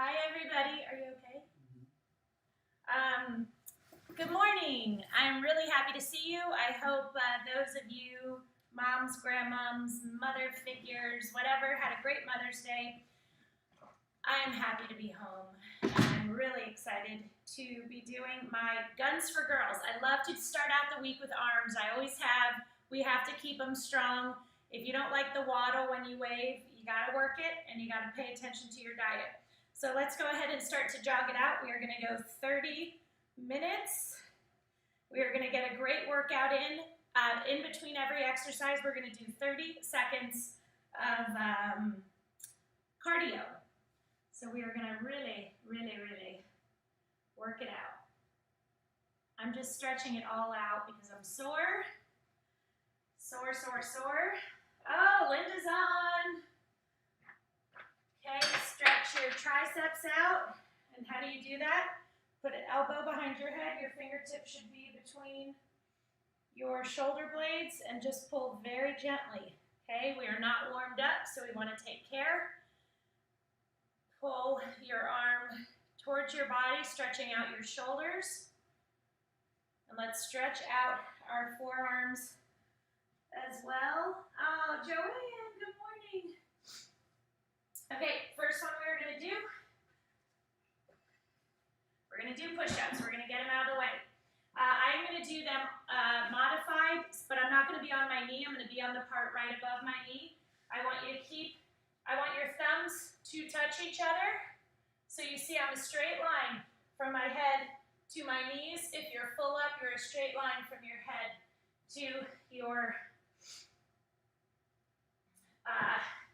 Hi, everybody. Are you okay? Good morning. I'm really happy to see you. I hope those of you, moms, grandmoms, mother figures, whatever, had a great Mother's Day. I'm happy to be home. I'm really excited to be doing my Guns for Girls. I love to start out the week with arms. I always have. We have to keep them strong. If you don't like the waddle when you wave, you got to work it and you got to pay attention to your diet. So let's go ahead and start to jog it out. We are going to go 30 minutes. We are going to get a great workout in. In between every exercise, we're going to do 30 seconds of cardio. So we are going to really work it out. I'm just stretching it all out because I'm sore. Sore. Oh, Linda's on. Okay, stretch your triceps out. And how do you do that? Put an elbow behind your head. Your fingertips should be between your shoulder blades and just pull very gently. Okay, we are not warmed up, so we want to take care. Pull your arm towards your body, stretching out your shoulders. And let's stretch out our forearms as well. Oh, Joanne, good morning. Okay, first one we're going to do push-ups. We're going to get them out of the way. I'm going to do them modified, but I'm not going to be on my knee. I'm going to be on the part right above my knee. I want your thumbs to touch each other. So you see I'm a straight line from my head to my knees. If you're full up, you're a straight line from your head to your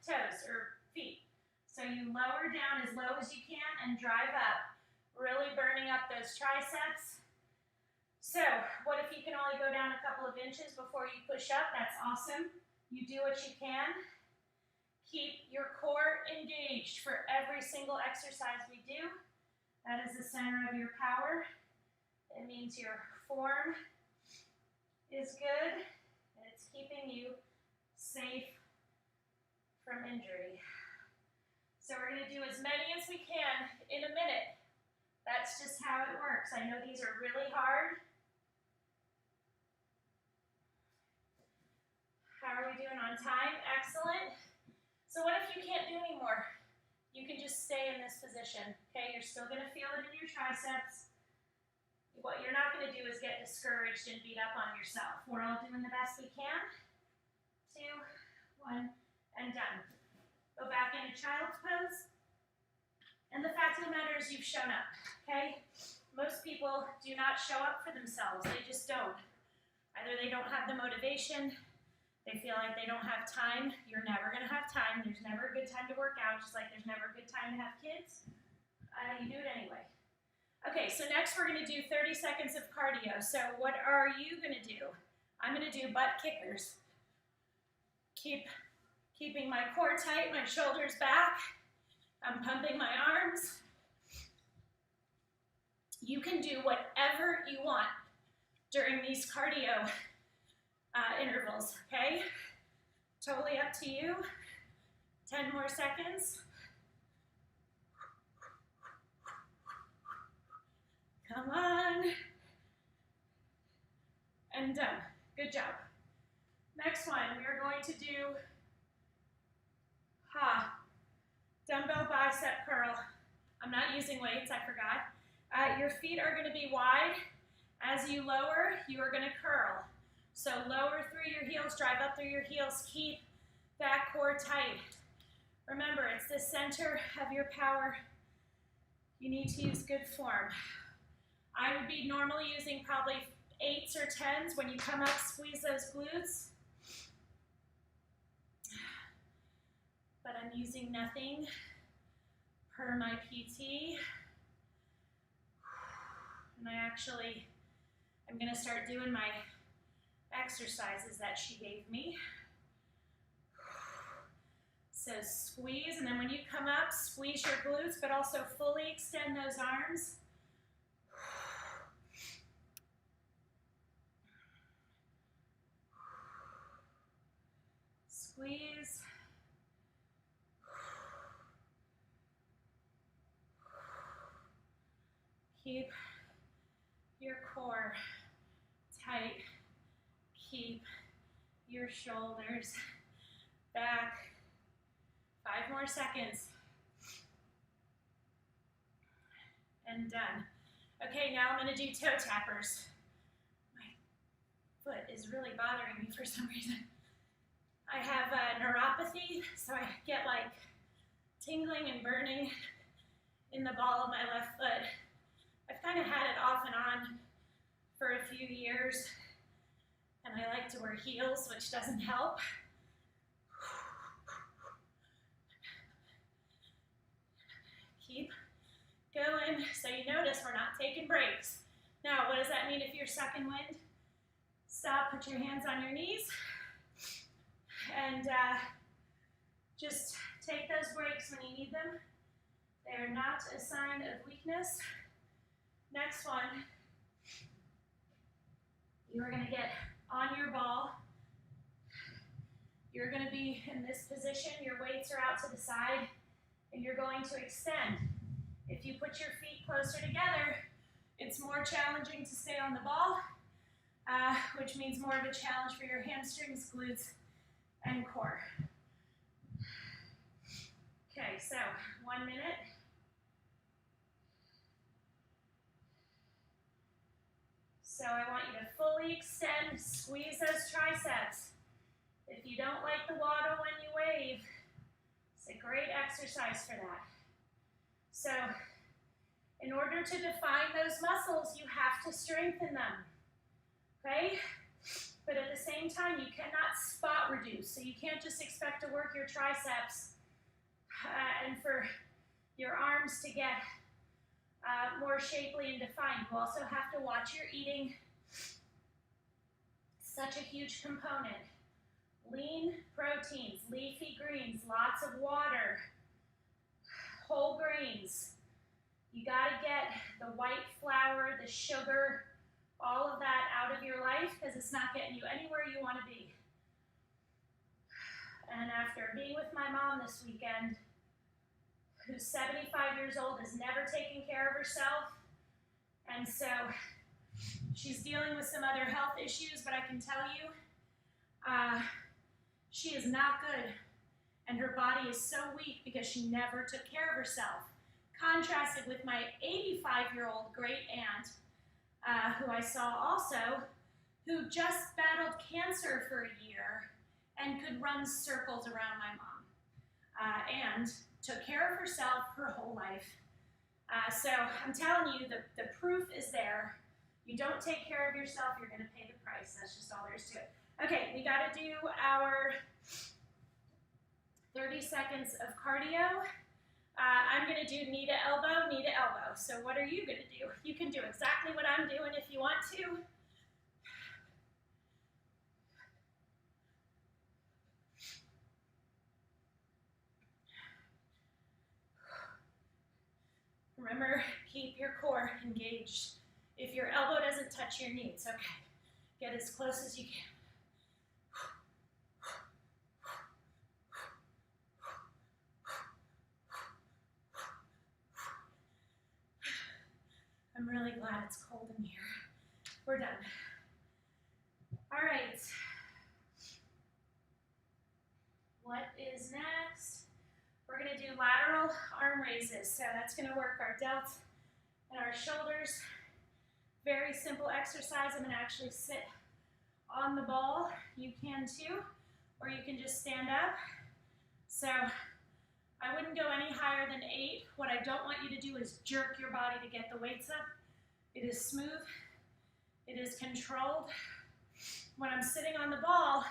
toes or feet. So you lower down as low as you can and drive up, really burning up those triceps. So what if you can only go down a couple of inches before you push up? That's awesome. You do what you can. Keep your core engaged for every single exercise we do. That is the center of your power. It means your form is good and it's keeping you safe from injury. So we're going to do as many as we can in a minute. That's just how it works. I know these are really hard. How are we doing on time? Excellent. So what if you can't do anymore? You can just stay in this position, okay? You're still going to feel it in your triceps. What you're not going to do is get discouraged and beat up on yourself. We're all doing the best we can. 2, 1, and done. Go back into child's pose. And the fact of the matter is you've shown up, okay? Most people do not show up for themselves. They just don't. Either they don't have the motivation, they feel like they don't have time. You're never going to have time. There's never a good time to work out, just like there's never a good time to have kids. You do it anyway. Okay, so next we're going to do 30 seconds of cardio. So what are you going to do? I'm going to do butt kickers. Keeping my core tight, my shoulders back. I'm pumping my arms. You can do whatever you want during these cardio intervals, okay? Totally up to you. 10 more seconds. Come on. And done. Good job. Next one, we are going to do Dumbo bicep curl. I'm not using weights, I forgot. Your feet are going to be wide. As you lower, you are going to curl. So lower through your heels, drive up through your heels. Keep that core tight. Remember, it's the center of your power. You need to use good form. I would be normally using probably 8s or 10s. When you come up, squeeze those glutes. But I'm using nothing per my PT. And I'm going to start doing my exercises that she gave me. So squeeze, and then when you come up, squeeze your glutes, but also fully extend those arms. Squeeze. Keep your core tight. Keep your shoulders back. 5 more seconds. And done. Okay, now I'm going to do toe tappers. My foot is really bothering me for some reason. I have neuropathy, so I get like tingling and burning in the ball of my left foot. I've kind of had it off and on for a few years, and I like to wear heels, which doesn't help. Keep going. So you notice we're not taking breaks. Now, what does that mean if you're sucking wind? Stop, put your hands on your knees, and just take those breaks when you need them. They are not a sign of weakness. Next one, you are going to get on your ball. You're going to be in this position. Your weights are out to the side, and you're going to extend. If you put your feet closer together, it's more challenging to stay on the ball, which means more of a challenge for your hamstrings, glutes, and core. Okay, so 1 minute. So I want you to fully extend, squeeze those triceps. If you don't like the waddle when you wave, it's a great exercise for that. So in order to define those muscles, you have to strengthen them, okay? But at the same time, you cannot spot reduce. So you can't just expect to work your triceps and for your arms to get more shapely and defined. You also have to watch your eating. Such a huge component. Lean proteins, leafy greens, lots of water, whole grains. You got to get the white flour, the sugar, all of that out of your life because it's not getting you anywhere you want to be. And after being with my mom this weekend, who's 75 years old, is never taking care of herself, and so she's dealing with some other health issues, but I can tell you, she is not good, and her body is so weak because she never took care of herself. Contrasted with my 85-year-old great aunt, who I saw also, who just battled cancer for a year and could run circles around my mom, and took care of herself her whole life. So I'm telling you, the proof is there. You don't take care of yourself, you're going to pay the price. That's just all there is to it. Okay, we got to do our 30 seconds of cardio. I'm going to do knee to elbow, knee to elbow. So what are you going to do? You can do exactly what I'm doing if you want to. Remember, keep your core engaged. If your elbow doesn't touch your knee, it's okay. Get as close as you can. I'm really glad it's cold in here. We're done. All right. What is next? We're going to do lateral arm raises. So that's going to work our delts and our shoulders. Very simple exercise. I'm going to actually sit on the ball. You can too, or you can just stand up. So I wouldn't go any higher than 8. What I don't want you to do is jerk your body to get the weights up. It is smooth. It is controlled. When I'm sitting on the ball,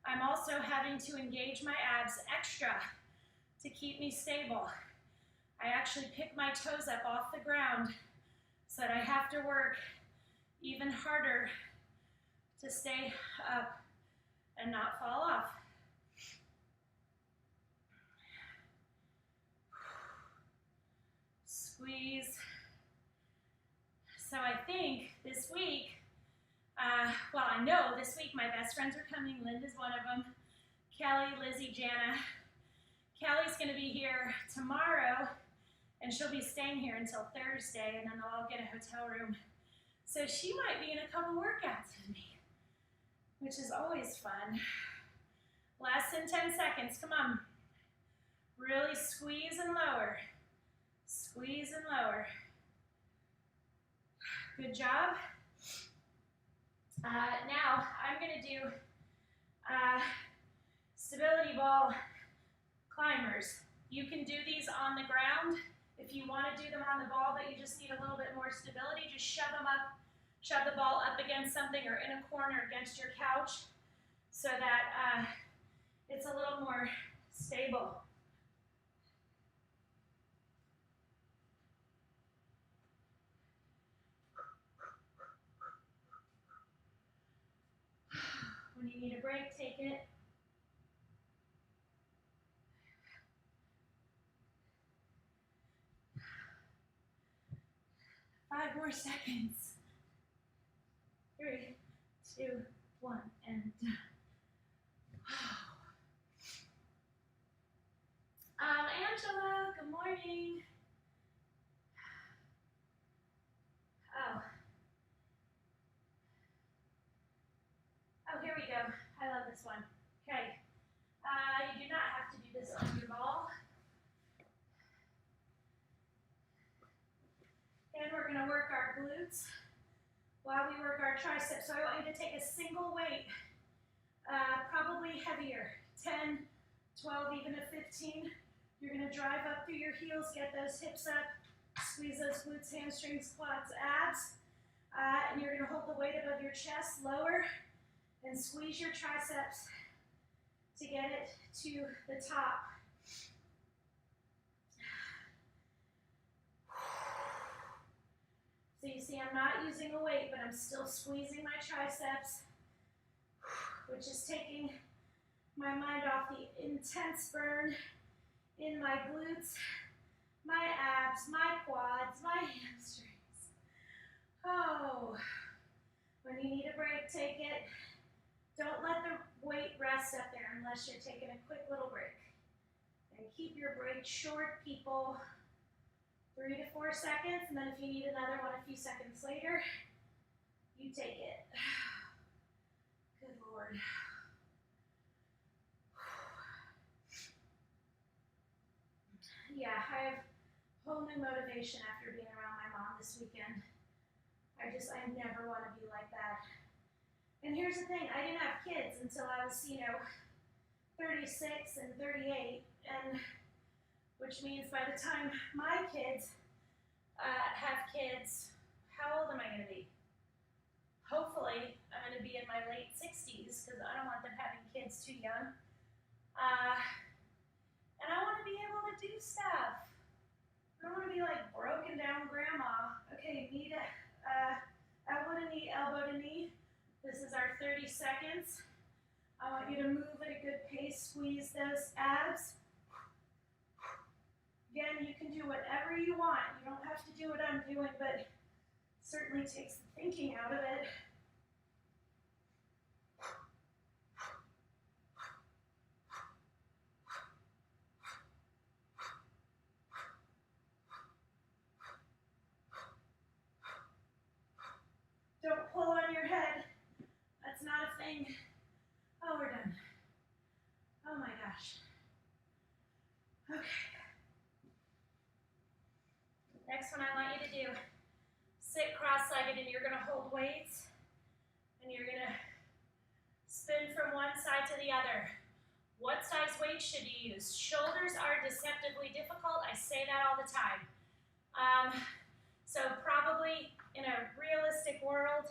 I'm also having to engage my abs extra to keep me stable. I actually pick my toes up off the ground so that I have to work even harder to stay up and not fall off. Squeeze. So I think this week, well, I know this week my best friends are coming. Linda's one of them. Kelly, Lizzie, Jana. Kelly's going to be here tomorrow, And she'll be staying here until Thursday, and then they'll all get a hotel room. So she might be in a couple workouts with me, which is always fun. Less than 10 seconds, come on. Really squeeze and lower. Squeeze and lower. Good job. Now I'm gonna do stability ball climbers. You can do these on the ground. If you want to do them on the ball, but you just need a little bit more stability, just shove them up, shove the ball up against something or in a corner against your couch so that it's a little more stable. When you need a break, take it. Five more seconds. 3, 2, 1, and done. Angela, good morning. Oh, here we go. I love this one. Okay. You do not have to do this on your ball. And we're going to work our glutes while we work our triceps. So I want you to take a single weight, probably heavier, 10, 12, even a 15. You're going to drive up through your heels, get those hips up, squeeze those glutes, hamstrings, quads, abs. And you're going to hold the weight above your chest, lower, and squeeze your triceps to get it to the top. So you see I'm not using a weight, but I'm still squeezing my triceps, which is taking my mind off the intense burn in my glutes, my abs, my quads, my hamstrings. Oh, when you need a break, take it. Don't let the weight rest up there unless you're taking a quick little break. And keep your break short, people. 3 to 4 seconds, and then if you need another one a few seconds later, you take it. Good Lord. Yeah, I have whole new motivation after being around my mom this weekend. I never want to be like that. And here's the thing, I didn't have kids until I was, 36 and 38, and which means by the time my kids have kids, how old am I going to be? Hopefully, I'm going to be in my late 60s because I don't want them having kids too young. And I want to be able to do stuff. I don't want to be like broken down grandma. Okay, knee to elbow to knee, elbow to knee. This is our 30 seconds. I want you to move at a good pace, squeeze those abs. Again, you can do whatever you want. You don't have to do what I'm doing, but it certainly takes the thinking out of it. Don't pull on your head. That's not a thing. Oh, we're done. Oh my gosh. Okay. Next one I want you to do, sit cross-legged, and you're going to hold weights, and you're going to spin from one side to the other. What size weight should you use? Shoulders are deceptively difficult. I say that all the time. So probably in a realistic world,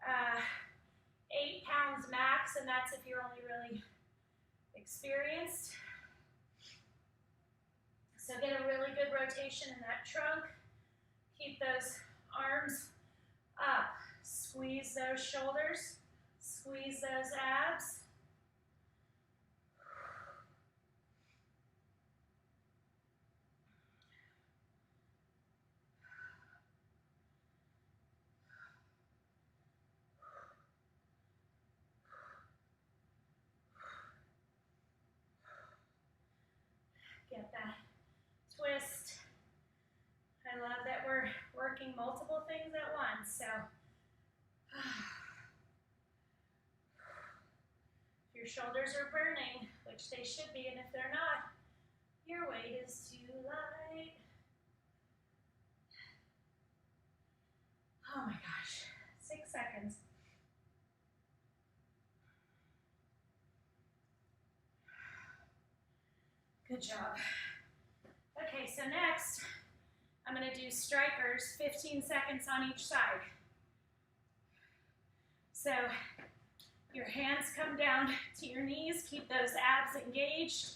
8 pounds max, and that's if you're only really experienced. So get a really good rotation in that trunk. Keep those arms up. Squeeze those shoulders. Squeeze those abs. Get that twist. Your shoulders are burning, which they should be, and if they're not, your weight is too light. Oh my gosh, 6 seconds. Good job. Okay, so next, I'm gonna do strikers, 15 seconds on each side. So your hands come down to your knees, keep those abs engaged.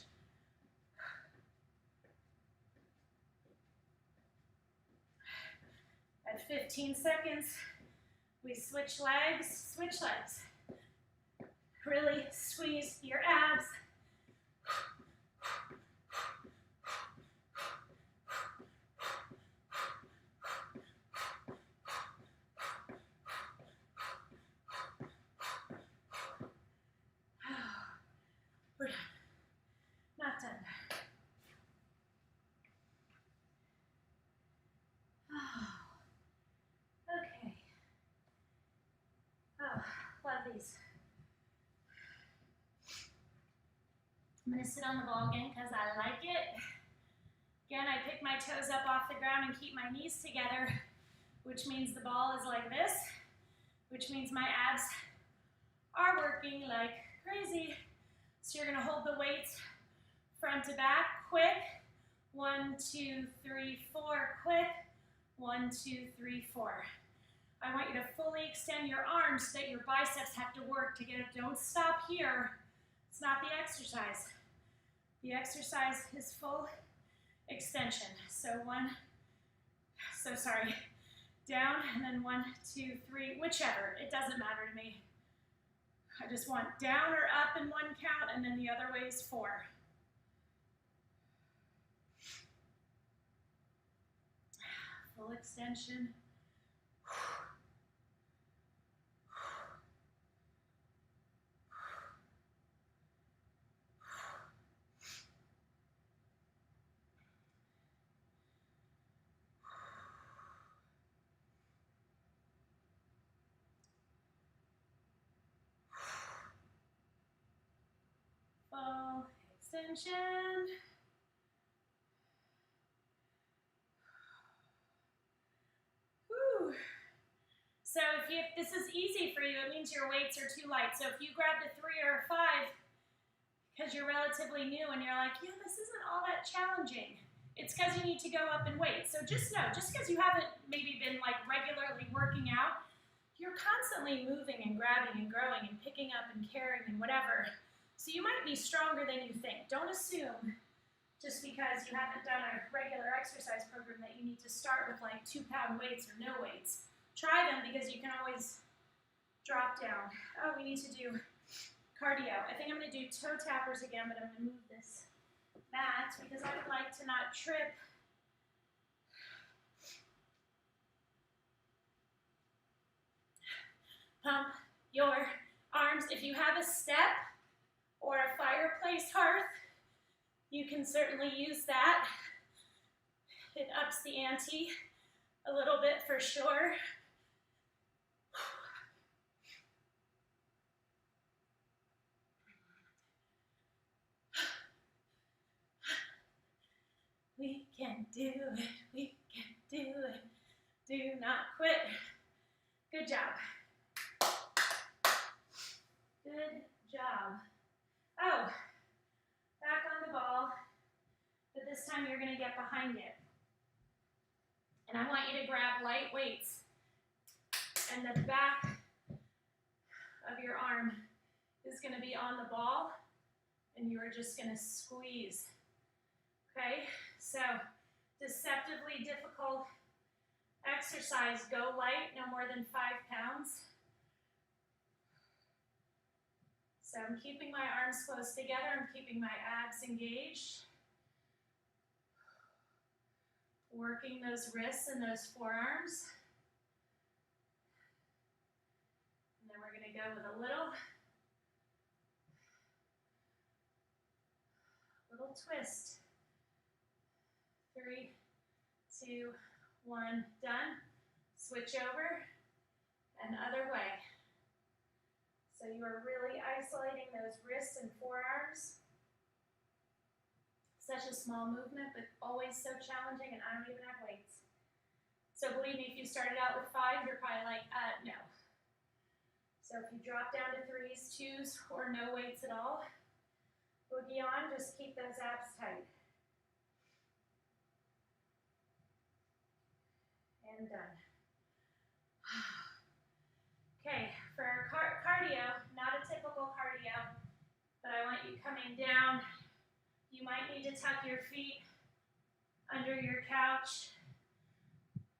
At 15 seconds, we switch legs, Really squeeze your abs. We're done. Not done. Okay. Oh, love these. I'm going to sit on the ball again because I like it. Again, I pick my toes up off the ground and keep my knees together, which means the ball is like this, which means my abs are working like crazy. So you're going to hold the weights front to back, quick. 1, 2, 3, 4, quick. 1, 2, 3, 4. I want you to fully extend your arms so that your biceps have to work to get it. Don't stop here. It's not the exercise. The exercise is full extension. Down, and then 1, 2, 3, whichever. It doesn't matter to me. I just want down or up in 1 count, and then the other way is 4. Full extension. Full extension. Whew. So if this is easy for you, it means your weights are too light. So if you grab the 3 or a 5, because you're relatively new and you're like, yeah, this isn't all that challenging, it's because you need to go up in weight. So just know, just because you haven't maybe been like regularly working out, you're constantly moving and grabbing and growing and picking up and carrying and whatever. So you might be stronger than you think. Don't assume just because you haven't done a regular exercise program that you need to start with like 2-pound weights or no weights. Try them because you can always drop down. Oh, we need to do cardio. I think I'm going to do toe tappers again, but I'm going to move this mat because I would like to not trip. Pump your arms. If you have a step or a fireplace hearth, you can certainly use that. It ups the ante a little bit for sure. We can do it, we can do it. Do not quit. Good job. Good job. Oh, back on the ball, but this time you're gonna get behind it. And I want you to grab light weights, and the back of your arm is gonna be on the ball, and you are just gonna squeeze. Okay, so deceptively difficult exercise. Go light, no more than 5 pounds. So I'm keeping my arms close together. I'm keeping my abs engaged. Working those wrists and those forearms. And then we're going to go with a little twist. 3, 2, 1, done. Switch over and other way. So you are really isolating those wrists and forearms. Such a small movement, but always so challenging, and I don't even have weights. So believe me, if you started out with 5, you're probably like, no. So if you drop down to 3s, 2s, or no weights at all, boogie on, just keep those abs tight. And done. Okay, for cardio, not a typical cardio, but I want you coming down. You might need to tuck your feet under your couch.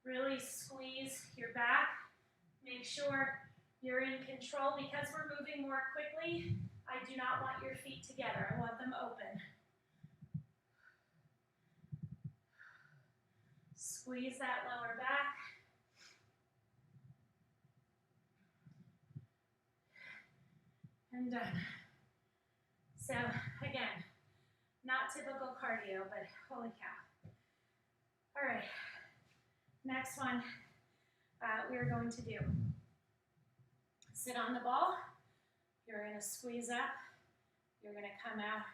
Really squeeze your back. Make sure you're in control. Because we're moving more quickly, I do not want your feet together. I want them open. Squeeze that lower back. And done. So again, not typical cardio, but holy cow. All right, next one we're going to do. Sit on the ball. You're gonna squeeze up. You're gonna come out.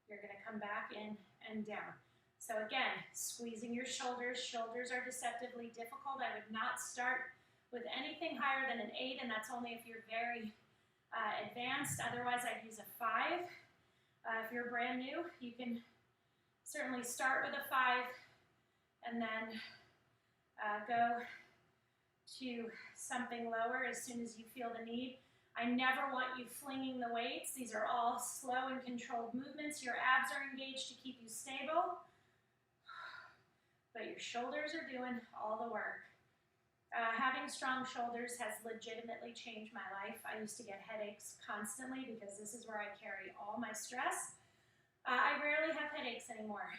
You're gonna come back in and down. So again, squeezing your shoulders. Shoulders are deceptively difficult. I would not start with anything higher than an 8, and that's only if you're very advanced. Otherwise, I'd use a 5. If you're brand new, you can certainly start with a 5 and then go to something lower as soon as you feel the need. I never want you flinging the weights. These are all slow and controlled movements. Your abs are engaged to keep you stable, but your shoulders are doing all the work. Having strong shoulders has legitimately changed my life. I used to get headaches constantly because this is where I carry all my stress. I rarely have headaches anymore.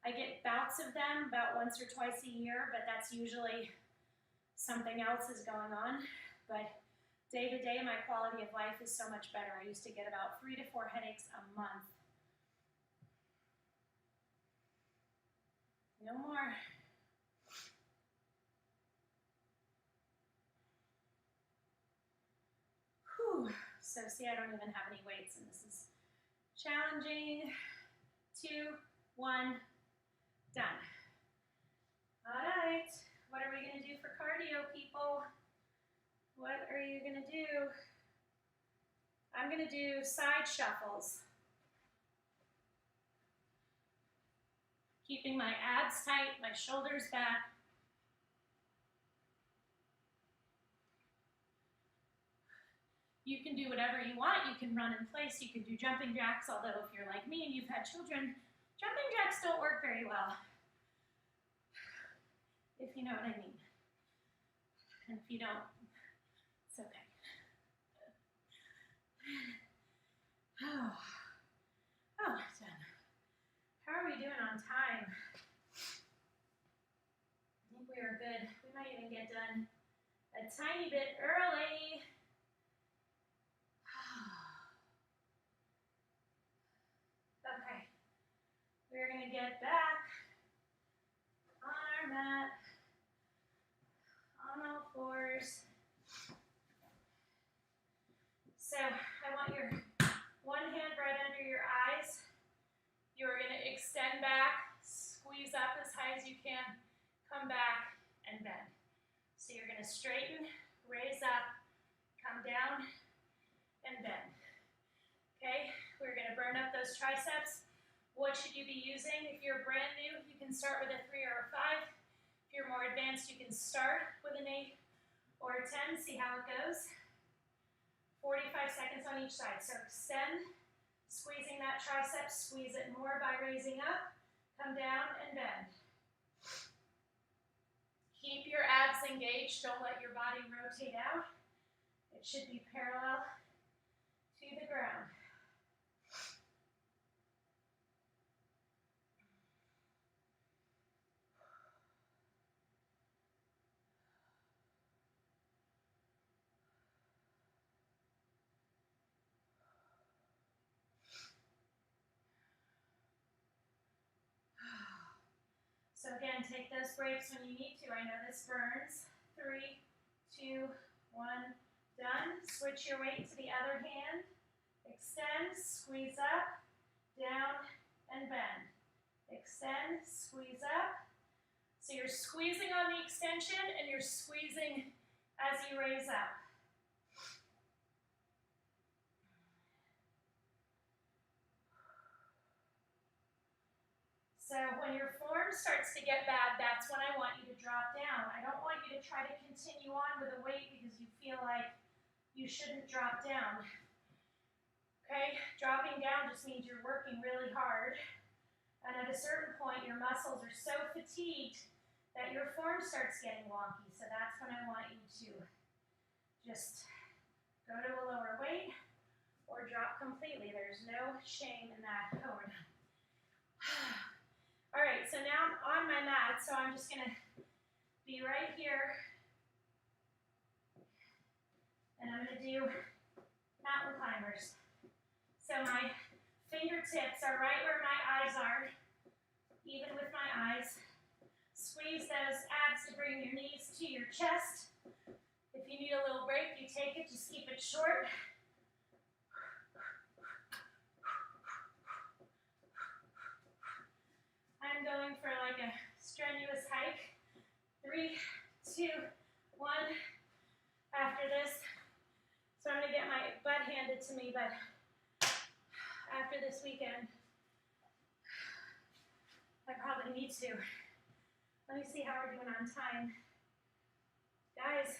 I get bouts of them about once or twice a year, but that's usually something else is going on. But day to day, my quality of life is so much better. I used to get about 3 to 4 headaches a month. No more. So see, I don't even have any weights, and this is challenging. 2, 1, done. All right, what are we gonna do for cardio, people? What are you gonna do? I'm gonna do side shuffles. Keeping my abs tight, my shoulders back. You can do whatever you want. You can run in place. You can do jumping jacks, although if you're like me and you've had children, jumping jacks don't work very well, if you know what I mean. And if you don't, it's okay. Oh, done. How are we doing on time? I think we are good. We might even get done a tiny bit early. Okay, we're going to get back on our mat, on all fours. So I want your one hand right under your eyes. You're going to extend back, squeeze up as high as you can, come back and bend. So you're going to straighten, raise up, come down, and bend. Okay, we're going to burn up those triceps. What should you be using? If you're brand new, you can start with a 3 or a 5. If you're more advanced, you can start with an 8 or a 10, see how it goes. 45 seconds on each side. So extend, squeezing that tricep, squeeze it more by raising up, come down and bend. Keep your abs engaged, don't let your body rotate out. It should be parallel to the ground. So again, take those breaks when you need to. I know this burns. 3, 2, 1, Done. Switch your weight to the other hand. Extend, squeeze up, down, and bend. Extend, squeeze up. So you're squeezing on the extension and you're squeezing as you raise up. So when your form starts to get bad, that's when I want you to drop down. I don't want you to try to continue on with a weight because you feel like you shouldn't drop down. Okay, dropping down just means you're working really hard. And at a certain point, your muscles are so fatigued that your form starts getting wonky. So that's when I want you to just go to a lower weight or drop completely. There's no shame in that. Oh, we're done. All right, so now I'm on my mat, so I'm just gonna be right here. And I'm gonna do mountain climbers. So my fingertips are right where my eyes are, even with my eyes. Squeeze those abs to bring your knees to your chest. If you need a little break, you take it, just keep it short. I'm going for like a strenuous hike. 3, 2, 1. After this, so I'm gonna get my butt handed to me, but after this weekend, I probably need to. Let me see how we're doing on time. Guys,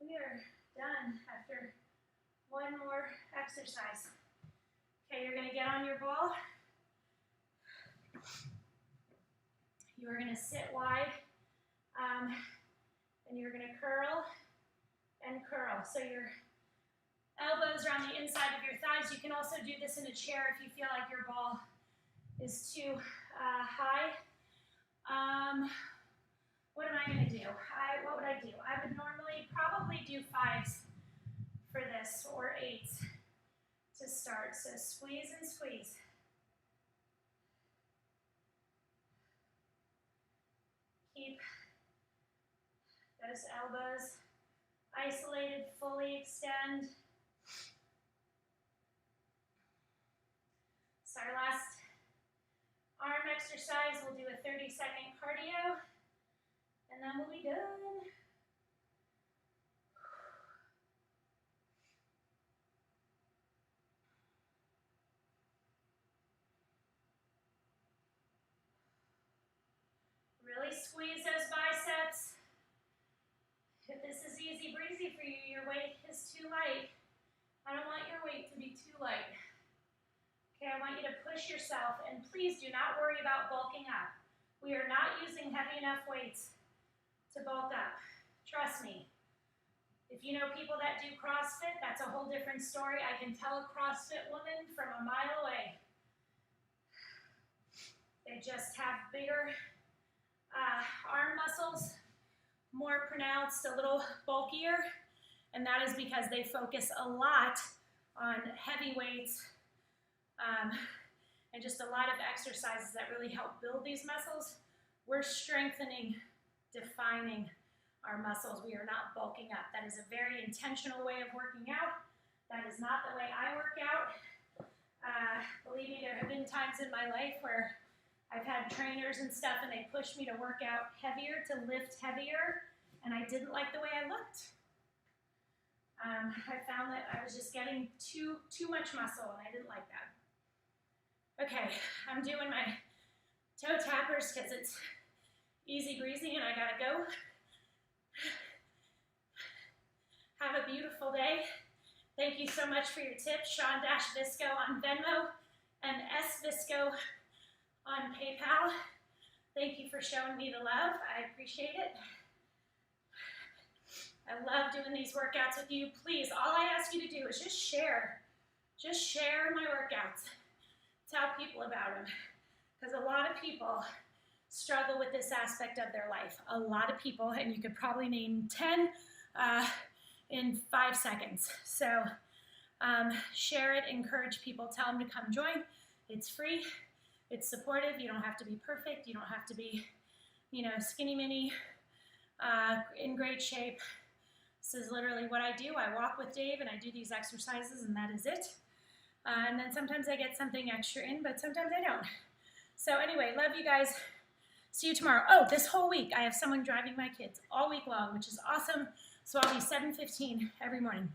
we are done after one more exercise. Okay, you're gonna get on your ball. You are going to sit wide, and you're going to curl and curl. So your elbows are on the inside of your thighs. You can also do this in a chair if you feel like your ball is too high. What am I going to do? What would I do? I would normally probably do 5s for this, or 8s to start. So squeeze and squeeze. Keep those elbows isolated, fully extend. So our last arm exercise, we'll do a 30-second cardio, and then we'll be done. Really squeeze those biceps. If this is easy breezy for you, your weight is too light. I don't want your weight to be too light. Okay, I want you to push yourself, and please do not worry about bulking up. We are not using heavy enough weights to bulk up. Trust me. If you know people that do CrossFit, that's a whole different story. I can tell a CrossFit woman from a mile away. They just have bigger arm muscles, more pronounced, a little bulkier, and that is because they focus a lot on heavy weights and just a lot of exercises that really help build these muscles. We're strengthening, defining our muscles. We are not bulking up. That is a very intentional way of working out. That is not the way I work out. Believe me, there have been times in my life where I've had trainers and stuff, and they pushed me to work out heavier, to lift heavier, and I didn't like the way I looked. I found that I was just getting too much muscle, and I didn't like that. Okay, I'm doing my toe tappers because it's easy breezy, and I gotta go. Have a beautiful day. Thank you so much for your tips. Sean-Visco on Venmo and S-Visco on PayPal. Thank you for showing me the love. I appreciate it. I love doing these workouts with you. Please, all I ask you to do is just share. Just share my workouts. Tell people about them. Because a lot of people struggle with this aspect of their life. A lot of people, and you could probably name 10 in 5 seconds. So share it, encourage people, tell them to come join. It's free. It's supportive. You don't have to be perfect. You don't have to be, skinny mini, in great shape. This is literally what I do. I walk with Dave and I do these exercises and that is it. And then sometimes I get something extra in, but sometimes I don't. So anyway, love you guys. See you tomorrow. Oh, this whole week I have someone driving my kids all week long, which is awesome. So I'll be 7:15 every morning.